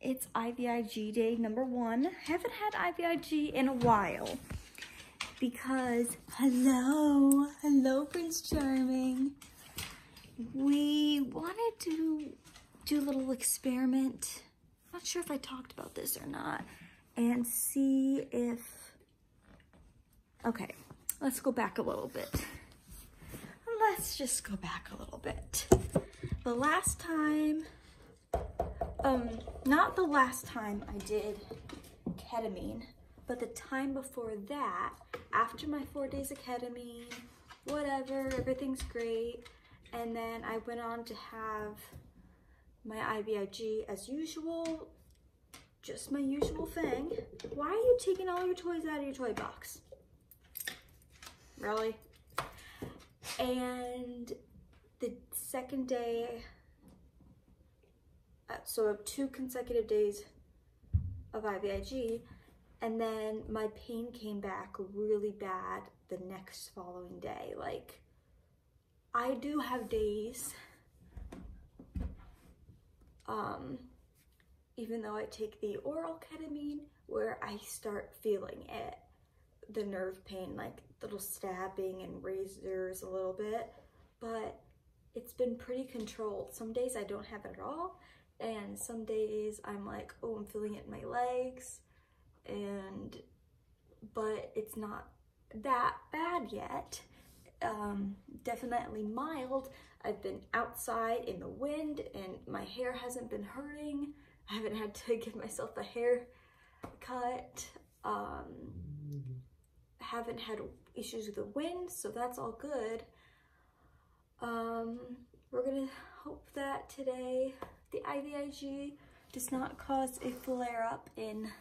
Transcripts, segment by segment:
It's Ivig day number 1. Haven't had Ivig in a while because, hello Prince Charming. We wanted to do a little experiment. Not sure if I talked about this or not. And see if, okay, let's go back a little bit. Let's just go back a little bit. The last time, not the last time I did ketamine, but the time before that, after my 4 days of ketamine, whatever, everything's great. And then I went on to have my Ivig as usual, just my usual thing. Why are you taking all your toys out of your toy box? Really? And the second day, so 2 consecutive days of Ivig, and then my pain came back really bad the next following day. Like, I do have days, even though I take the oral ketamine, where I start feeling it, the nerve pain, like little stabbing and razors a little bit, but it's been pretty controlled. Some days I don't have it at all, and some days I'm like, oh, I'm feeling it in my legs, but it's not that bad yet. Definitely mild. I've been outside in the wind and my hair hasn't been hurting. I haven't had to give myself a haircut. Haven't had issues with the wind, so that's all good. We're gonna hope that today the Ivig does not cause a flare-up in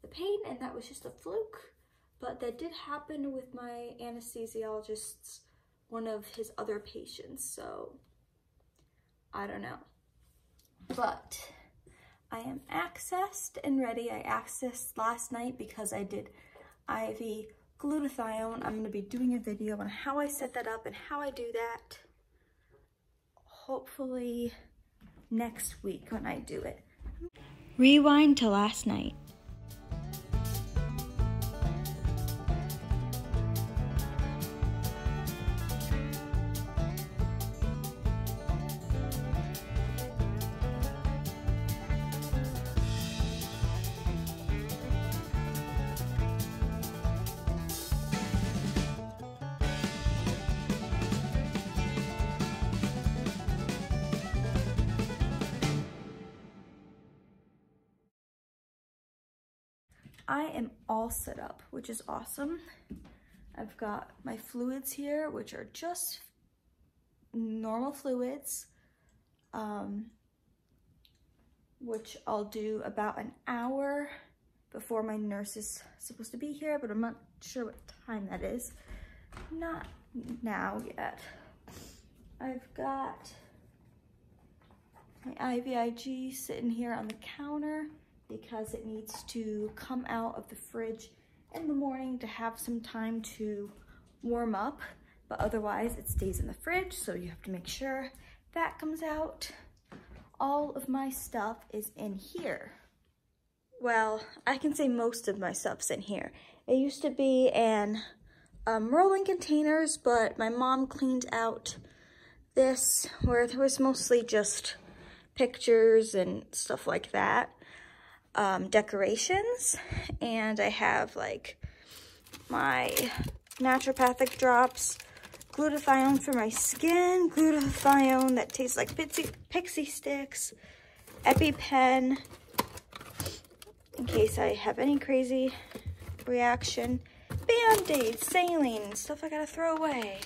the pain, and that was just a fluke. But that did happen with my anesthesiologist's, one of his other patients, so I don't know. But I am accessed and ready. I accessed last night because I did IV glutathione. I'm going to be doing a video on how I set that up and how I do that, hopefully next week when I do it. Rewind to last night. I am all set up, which is awesome. I've got my fluids here, which are just normal fluids, which I'll do about an hour before my nurse is supposed to be here, but I'm not sure what time that is. Not now yet. I've got my Ivig sitting here on the counter because it needs to come out of the fridge in the morning to have some time to warm up, but otherwise it stays in the fridge, so you have to make sure that comes out. All of my stuff is in here. Well, I can say most of my stuff's in here. It used to be in rolling containers, but my mom cleaned out this where there was mostly just pictures and stuff like that. Decorations, and I have like my naturopathic drops, glutathione for my skin, glutathione that tastes like pixie sticks, EpiPen in case I have any crazy reaction, Band-Aids, saline, stuff I gotta throw away,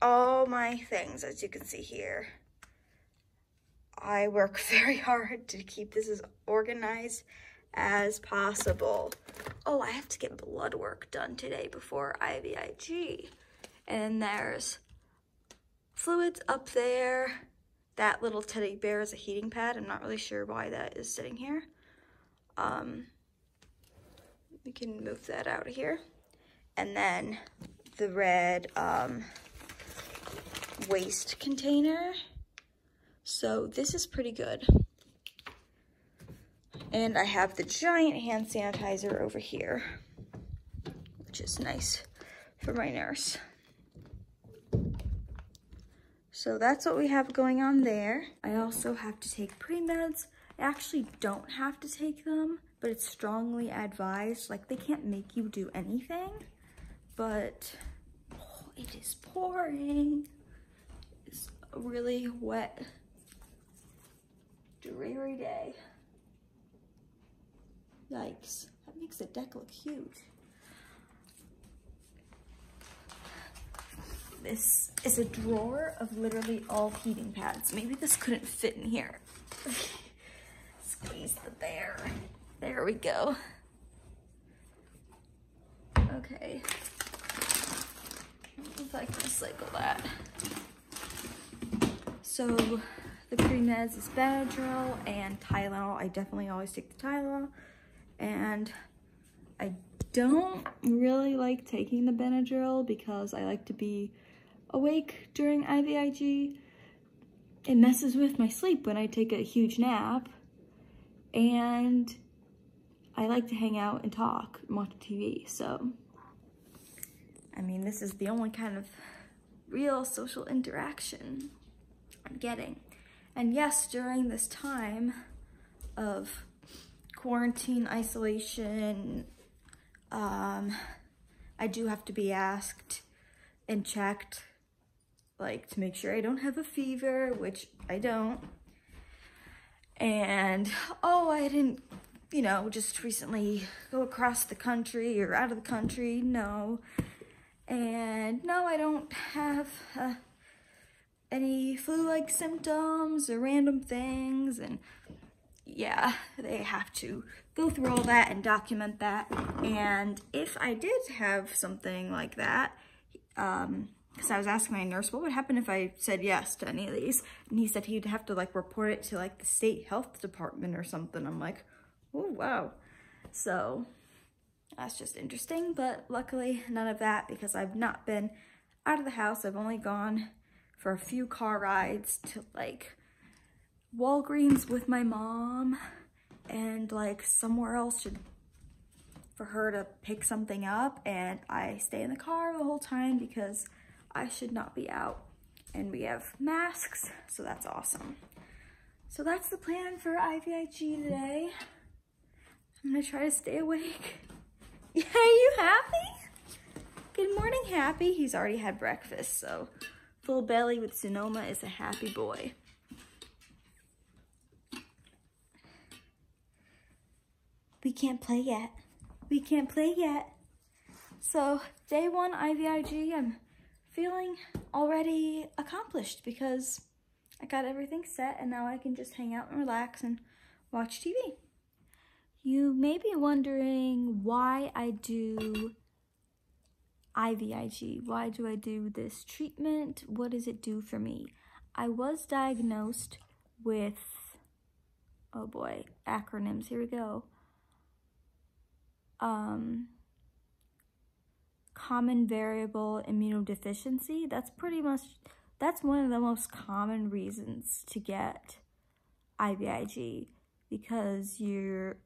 all my things, as you can see here. I work very hard to keep this as organized as possible. Oh, I have to get blood work done today before Ivig. And there's fluids up there. That little teddy bear is a heating pad. I'm not really sure why that is sitting here. We can move that out of here. And then the red waste container. So this is pretty good. And I have the giant hand sanitizer over here, which is nice for my nurse. So that's what we have going on there. I also have to take pre-meds. I actually don't have to take them, but it's strongly advised. Like, they can't make you do anything, but oh, it is pouring. It's a really wet, dreary day. Yikes, that makes the deck look huge. This is a drawer of literally all heating pads. Maybe this couldn't fit in here. Squeeze the bear. There we go. Okay. If I can recycle that. So the pre-meds is Benadryl and Tylenol. I definitely always take the Tylenol. And I don't really like taking the Benadryl because I like to be awake during Ivig. It messes with my sleep when I take a huge nap, and I like to hang out and talk and watch TV. So, I mean, this is the only kind of real social interaction I'm getting. And yes, during this time of quarantine, isolation, I do have to be asked and checked, like, to make sure I don't have a fever, which I don't. And, oh, I didn't, you know, just recently go across the country or out of the country, no. And no, I don't have any flu-like symptoms or random things. And yeah, they have to go through all that and document that. And if I did have something like that, because I was asking my nurse, what would happen if I said yes to any of these? And he said he'd have to, like, report it to, like, the state health department or something. I'm like, oh, wow. So that's just interesting, but luckily none of that, because I've not been out of the house. I've only gone for a few car rides to, like, Walgreens with my mom and, like, somewhere else for her to pick something up, and I stay in the car the whole time because I should not be out. And we have masks, so that's awesome. So that's the plan for Ivig today. I'm gonna try to stay awake. Yeah, are you happy? Good morning, Happy. He's already had breakfast, so full belly with Sonoma is a happy boy. We can't play yet. We can't play yet. So day one Ivig, I'm feeling already accomplished because I got everything set and now I can just hang out and relax and watch TV. You may be wondering why I do Ivig. Why do I do this treatment? What does it do for me? I was diagnosed with, oh boy, acronyms, here we go. Common variable immunodeficiency. That's one of the most common reasons to get Ivig, because your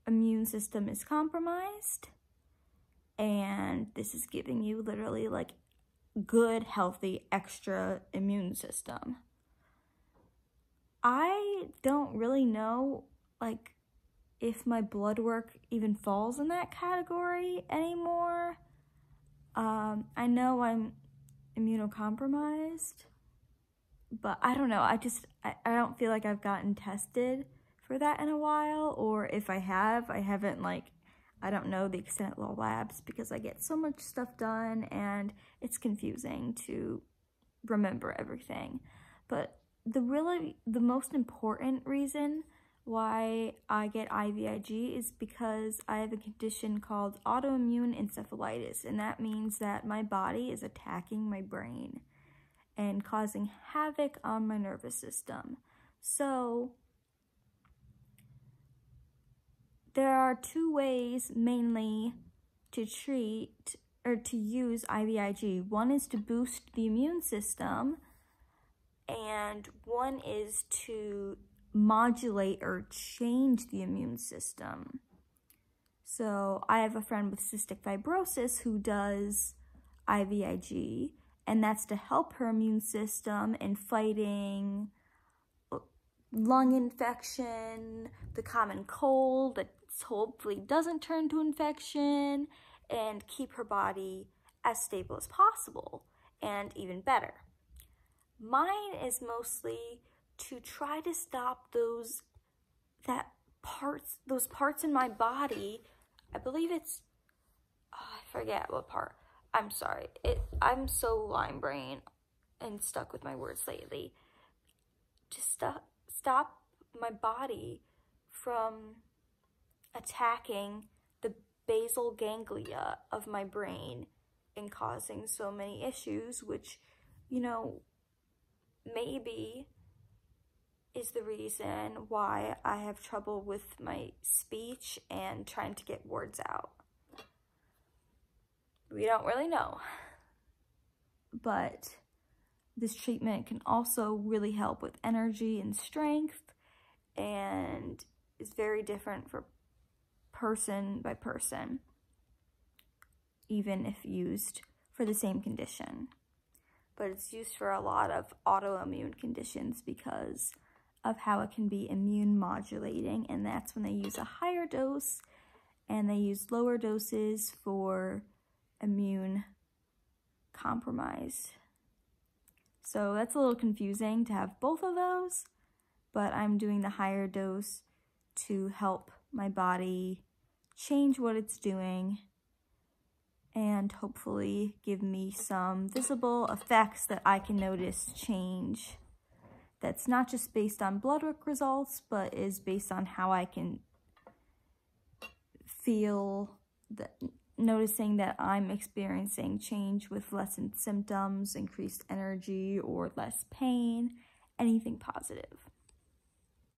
immune system is compromised, and this is giving you literally, like, good, healthy, extra immune system. I don't really know, like, if my blood work even falls in that category anymore. I know I'm immunocompromised, but I don't know. I don't feel like I've gotten tested for that in a while, or if I have, I haven't, like, I don't know the extent of the labs because I get so much stuff done and it's confusing to remember everything. But the most important reason why I get Ivig is because I have a condition called autoimmune encephalitis, and that means that my body is attacking my brain and causing havoc on my nervous system. So there are two ways mainly to treat or to use Ivig. One is to boost the immune system, and one is to modulate or change the immune system. So I have a friend with cystic fibrosis who does Ivig, and that's to help her immune system in fighting lung infection, the common cold that hopefully doesn't turn to infection, and keep her body as stable as possible, and even better. Mine is mostly to try to stop those parts in my body. I believe it's, I forget what part. I'm sorry. I'm so lime brain and stuck with my words lately. To stop my body from attacking the basal ganglia of my brain and causing so many issues, which, you know, maybe is the reason why I have trouble with my speech and trying to get words out. We don't really know. But this treatment can also really help with energy and strength, and is very different for person by person, even if used for the same condition. But it's used for a lot of autoimmune conditions because of how it can be immune modulating, and that's when they use a higher dose, and they use lower doses for immune compromise. So that's a little confusing to have both of those, but I'm doing the higher dose to help my body change what it's doing and hopefully give me some visible effects that I can notice change. That's not just based on blood work results, but is based on how I can feel, noticing that I'm experiencing change with lessened symptoms, increased energy, or less pain, anything positive.